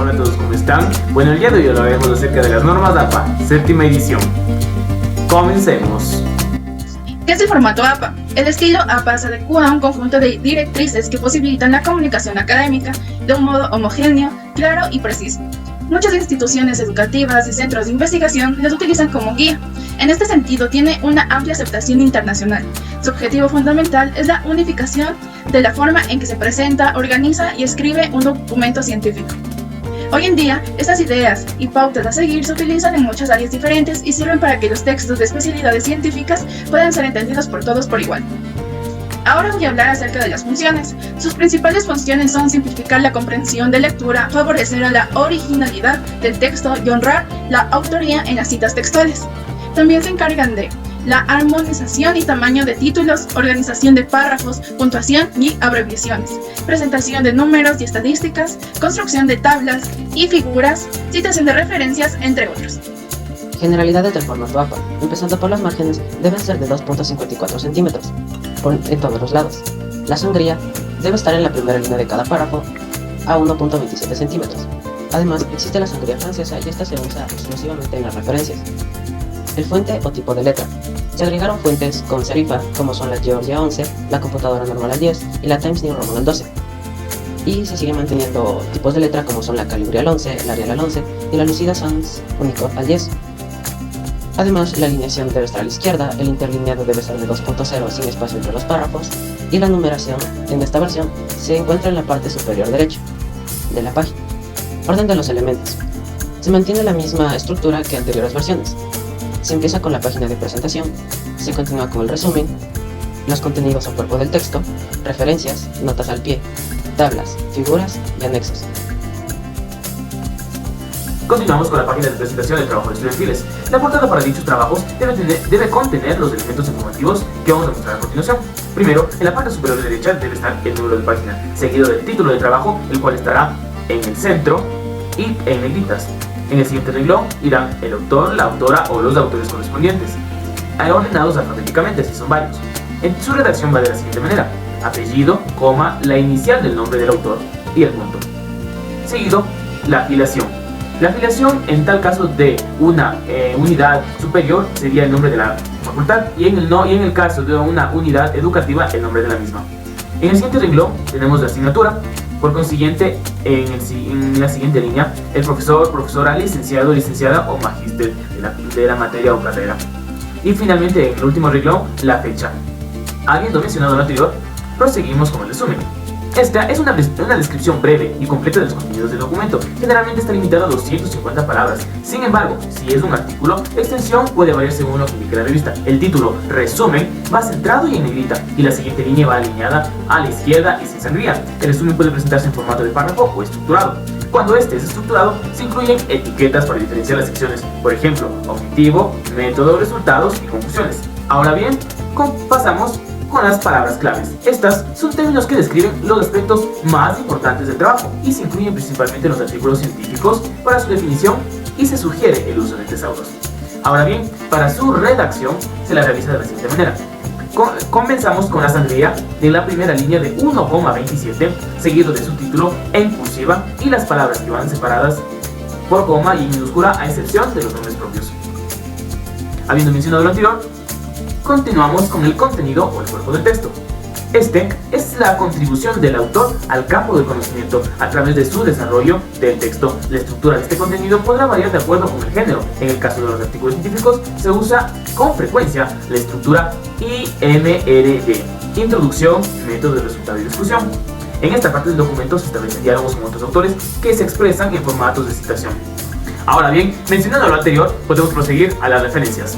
Hola a todos, ¿cómo están? Bueno, el día de hoy hablaremos acerca de las normas APA, séptima edición. Comencemos. ¿Qué es el formato APA? El estilo APA se adecua a un conjunto de directrices que posibilitan la comunicación académica de un modo homogéneo, claro y preciso. Muchas instituciones educativas y centros de investigación las utilizan como guía. En este sentido, tiene una amplia aceptación internacional. Su objetivo fundamental es la unificación de la forma en que se presenta, organiza y escribe un documento científico. Hoy en día, estas ideas y pautas a seguir se utilizan en muchas áreas diferentes y sirven para que los textos de especialidades científicas puedan ser entendidos por todos por igual. Ahora voy a hablar acerca de las funciones. Sus principales funciones son simplificar la comprensión de lectura, favorecer a la originalidad del texto y honrar la autoría en las citas textuales. También se encargan de la armonización y tamaño de títulos, organización de párrafos, puntuación y abreviaciones, presentación de números y estadísticas, construcción de tablas y figuras, citación de referencias, entre otros. Generalidades del formato APA. Empezando por las márgenes, deben ser de 2.54 centímetros en todos los lados. La sangría debe estar en la primera línea de cada párrafo a 1.27 centímetros. Además, existe la sangría francesa y esta se usa exclusivamente en las referencias. El fuente o tipo de letra. Se agregaron fuentes con serifa como son la Georgia 11, la computadora normal al 10 y la Times New Roman al 12. Y se siguen manteniendo tipos de letra como son la Calibri al 11, la Arial al 11 y la Lucida Sans Unicode al 10. Además, la alineación debe estar a la izquierda, el interlineado debe ser de 2.0 sin espacio entre los párrafos y la numeración en esta versión se encuentra en la parte superior derecha de la página. Orden de los elementos. Se mantiene la misma estructura que anteriores versiones. Se empieza con la página de presentación, se continúa con el resumen, los contenidos o cuerpo del texto, referencias, notas al pie, tablas, figuras y anexos. Continuamos con la página de presentación del trabajo de estudiantiles. La portada para dichos trabajos debe contener los elementos informativos que vamos a mostrar a continuación. Primero, en la parte superior derecha debe estar el número de página, seguido del título del trabajo, el cual estará en el centro y en negritas. En el siguiente renglón irán el autor, la autora o los autores correspondientes, ordenados alfabéticamente si son varios. En su redacción va de la siguiente manera: apellido, coma, la inicial del nombre del autor y el punto. Seguido, la afiliación. La afiliación en tal caso de una unidad superior sería el nombre de la facultad y en el caso de una unidad educativa el nombre de la misma. En el siguiente renglón tenemos la asignatura. Por consiguiente, en la siguiente línea, el profesor, profesora, licenciado, licenciada o magíster de la materia o carrera. Y finalmente, en el último renglón, la fecha. Habiendo mencionado lo anterior, proseguimos con el resumen. Esta es una descripción breve y completa de los contenidos del documento. Generalmente está limitada a 250 palabras. Sin embargo, si es un artículo, la extensión puede variar según lo que indique la revista. El título, resumen, va centrado y en negrita, y la siguiente línea va alineada a la izquierda y sin sangría. El resumen puede presentarse en formato de párrafo o estructurado. Cuando este es estructurado, se incluyen etiquetas para diferenciar las secciones, por ejemplo, objetivo, método, resultados y conclusiones. Ahora bien, pasamos con las palabras claves. Estas son términos que describen los aspectos más importantes del trabajo y se incluyen principalmente en los artículos científicos para su definición y se sugiere el uso de tesauros. Ahora bien, para su redacción se la realiza de la siguiente manera. Comenzamos con la sangría de la primera línea de 1,27, seguido de su título en cursiva y las palabras que van separadas por coma y minúscula a excepción de los nombres propios. Habiendo mencionado lo anterior, continuamos con el contenido o el cuerpo del texto. Este es la contribución del autor al campo del conocimiento a través de su desarrollo del texto. La estructura de este contenido podrá variar de acuerdo con el género. En el caso de los artículos científicos se usa con frecuencia la estructura IMRD, introducción, método de resultado y discusión. En esta parte del documento se establecen diálogos con otros autores que se expresan en formatos de citación. Ahora bien, mencionando lo anterior, podemos proseguir a las referencias.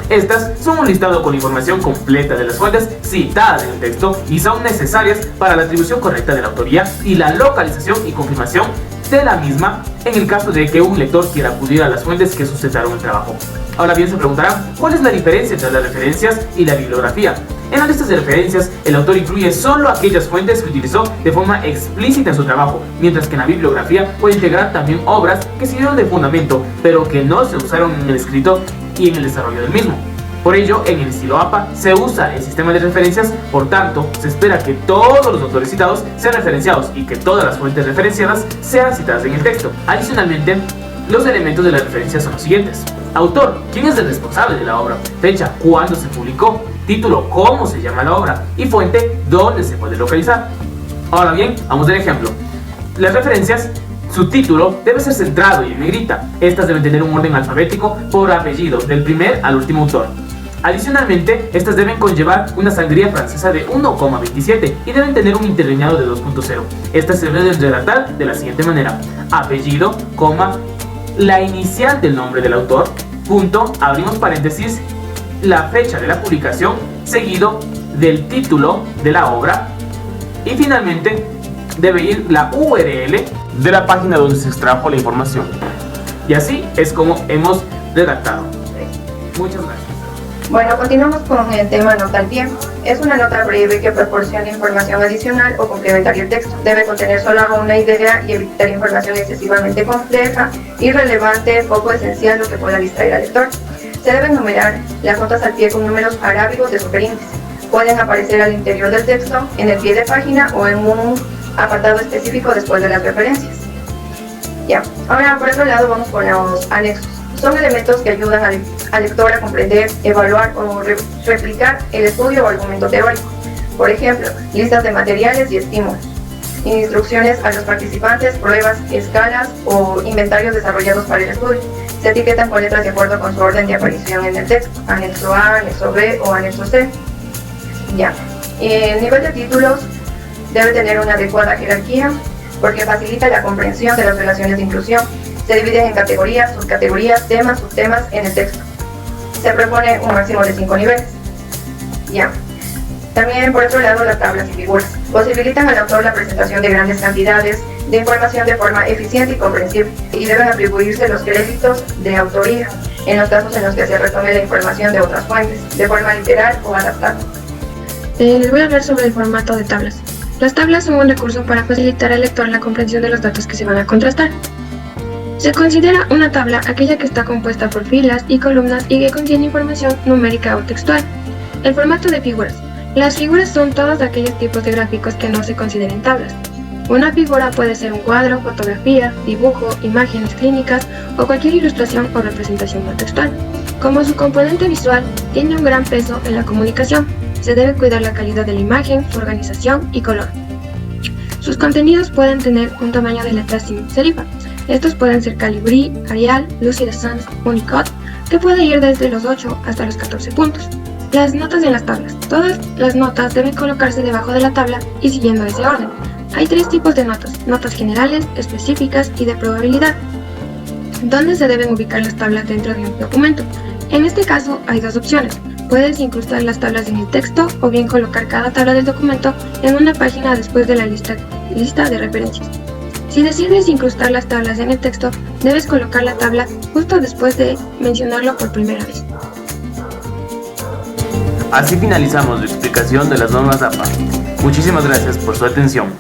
Estas son un listado con información completa de las fuentes citadas en el texto y son necesarias para la atribución correcta de la autoría y la localización y confirmación de la misma en el caso de que un lector quiera acudir a las fuentes que sustentaron el trabajo. Ahora bien, se preguntarán, ¿cuál es la diferencia entre las referencias y la bibliografía? En las listas de referencias, el autor incluye solo aquellas fuentes que utilizó de forma explícita en su trabajo, mientras que en la bibliografía puede integrar también obras que sirvieron de fundamento, pero que no se usaron en el escrito y en el desarrollo del mismo. Por ello, en el estilo APA se usa el sistema de referencias, por tanto, se espera que todos los autores citados sean referenciados y que todas las fuentes referenciadas sean citadas en el texto. Adicionalmente, los elementos de la referencia son los siguientes: autor, quién es el responsable de la obra, fecha, cuándo se publicó, título, cómo se llama la obra y fuente, dónde se puede localizar. Ahora bien, vamos al ejemplo. Las referencias, su título debe ser centrado y en negrita. Estas deben tener un orden alfabético por apellido, del primer al último autor. Adicionalmente, estas deben conllevar una sangría francesa de 1,27 y deben tener un interlineado de 2.0. Estas se deben redactar de la siguiente manera: apellido, coma, la inicial del nombre del autor, punto, abrimos paréntesis, la fecha de la publicación, seguido del título de la obra y finalmente debe ir la URL de la página donde se extrajo la información. Y así es como hemos redactado. Muchas gracias. Bueno, continuamos con el tema nota al pie. Es una nota breve que proporciona información adicional o complementaria al texto. Debe contener solo una idea y evitar información excesivamente compleja, irrelevante, poco esencial o que pueda distraer al lector. Se deben numerar las notas al pie con números arábigos de superíndice. Pueden aparecer al interior del texto, en el pie de página o en un apartado específico después de las referencias. Ya, ahora por otro lado vamos con los anexos. Son elementos que ayudan al lector a comprender, evaluar o replicar el estudio o argumento teórico. Por ejemplo, listas de materiales y estímulos, instrucciones a los participantes, pruebas, escalas o inventarios desarrollados para el estudio. Se etiquetan con letras de acuerdo con su orden de aparición en el texto: anexo A, anexo B o anexo C. Ya, el nivel de títulos debe tener una adecuada jerarquía porque facilita la comprensión de las relaciones de inclusión. Se dividen en categorías, subcategorías, temas, subtemas en el texto. Se propone un máximo de 5 niveles. Ya. También, por otro lado, las tablas y figuras posibilitan al autor la presentación de grandes cantidades de información de forma eficiente y comprensible, y deben atribuirse los créditos de autoría en los casos en los que se retome la información de otras fuentes, de forma literal o adaptada. Les voy a hablar sobre el formato de tablas. Las tablas son un recurso para facilitar al lector la comprensión de los datos que se van a contrastar. Se considera una tabla aquella que está compuesta por filas y columnas y que contiene información numérica o textual. El formato de figuras. Las figuras son todos aquellos tipos de gráficos que no se consideren tablas. Una figura puede ser un cuadro, fotografía, dibujo, imágenes clínicas o cualquier ilustración o representación no textual. Como su componente visual tiene un gran peso en la comunicación, se debe cuidar la calidad de la imagen, su organización y color. Sus contenidos pueden tener un tamaño de letras sin serifa. Estos pueden ser Calibri, Arial, Lucid Sans, Unicode, que puede ir desde los 8 hasta los 14 puntos. Las notas en las tablas. Todas las notas deben colocarse debajo de la tabla y siguiendo ese orden. Hay 3 tipos de notas: notas generales, específicas y de probabilidad. ¿Dónde se deben ubicar las tablas dentro de un documento? En este caso hay 2 opciones. Puedes incrustar las tablas en el texto o bien colocar cada tabla del documento en una página después de la lista de referencias. Si decides incrustar las tablas en el texto, debes colocar la tabla justo después de mencionarlo por primera vez. Así finalizamos la explicación de las normas APA. Muchísimas gracias por su atención.